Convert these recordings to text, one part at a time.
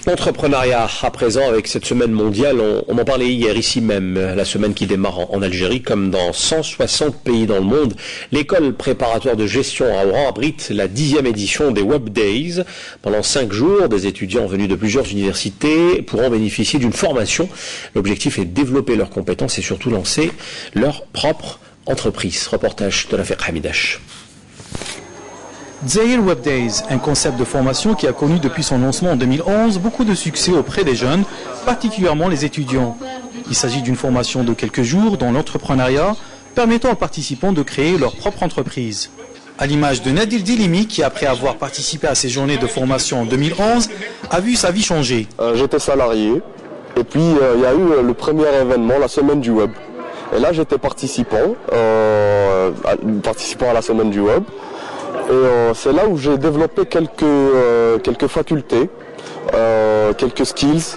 L'entrepreneuriat à présent avec cette semaine mondiale, on en parlait hier ici même, la semaine qui démarre en Algérie comme dans 160 pays dans le monde. L'école préparatoire de gestion à Oran abrite la 10e édition des Web Days. Pendant 5 jours, des étudiants venus de plusieurs universités pourront bénéficier d'une formation. L'objectif est de développer leurs compétences et surtout lancer leur propre entreprise. Reportage de l'affaire Hamidash. Dzahir Web Days, un concept de formation qui a connu depuis son lancement en 2011 beaucoup de succès auprès des jeunes, particulièrement les étudiants. Il s'agit d'une formation de quelques jours dans l'entrepreneuriat, permettant aux participants de créer leur propre entreprise. À l'image de Nadil Dilimi qui, après avoir participé à ces journées de formation en 2011, a vu sa vie changer. J'étais salarié et puis il y a eu le premier événement, la semaine du web. Et là j'étais participant à la semaine du web. Et c'est là où j'ai développé quelques facultés, quelques skills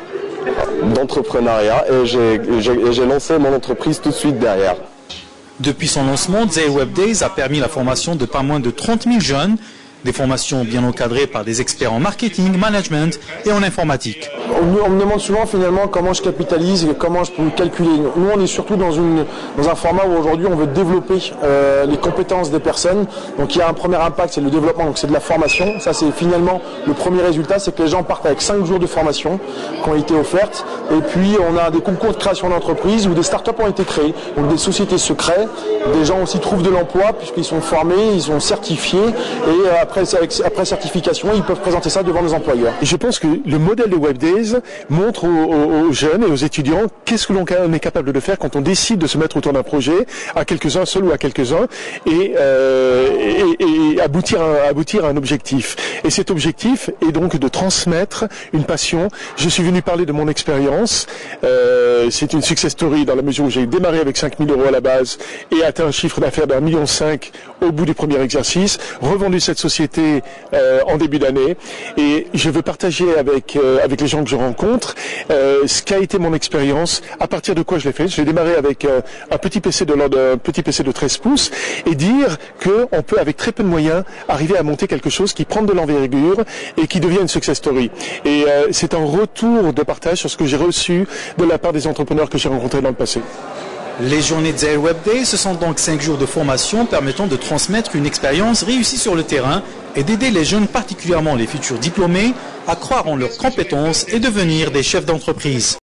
d'entrepreneuriat et j'ai lancé mon entreprise tout de suite derrière. Depuis son lancement, Dzahir Web Days a permis la formation de pas moins de 30 000 jeunes, des formations bien encadrées par des experts en marketing, management et en informatique. On me demande souvent finalement comment je capitalise et comment je peux calculer. Nous on est surtout dans un format où aujourd'hui on veut développer les compétences des personnes. Donc il y a un premier impact, c'est le développement, donc c'est de la formation. Ça c'est finalement le premier résultat, c'est que les gens partent avec 5 jours de formation qui ont été offertes. Et puis on a des concours de création d'entreprise où des startups ont été créées. Donc des sociétés se créent, des gens aussi trouvent de l'emploi puisqu'ils sont formés, ils sont certifiés et après certification, ils peuvent présenter ça devant nos employeurs. Et je pense que le modèle de Web Days montre aux jeunes et aux étudiants qu'est-ce que l'on est capable de faire quand on décide de se mettre autour d'un projet, à quelques-uns, seul ou à quelques-uns, et aboutir à un objectif. Et cet objectif est donc de transmettre une passion. Je suis venu parler de mon expérience. C'est une success story dans la mesure où j'ai démarré avec 5 000 € à la base et atteint un chiffre d'affaires d'1,5 million au bout du premier exercice, revendu cette société en début d'année, et je veux partager avec les gens que je rencontre ce qu'a été mon expérience, à partir de quoi je l'ai fait. J'ai démarré avec un petit PC de 13 pouces et dire qu'on peut avec très peu de moyens arriver à monter quelque chose qui prend de l'envergure et qui devient une success story. Et c'est un retour de partage sur ce que j'ai reçu de la part des entrepreneurs que j'ai rencontrés dans le passé. Les journées Dzahir Web Days, ce sont donc 5 jours de formation permettant de transmettre une expérience réussie sur le terrain et d'aider les jeunes, particulièrement les futurs diplômés, à croire en leurs compétences et devenir des chefs d'entreprise.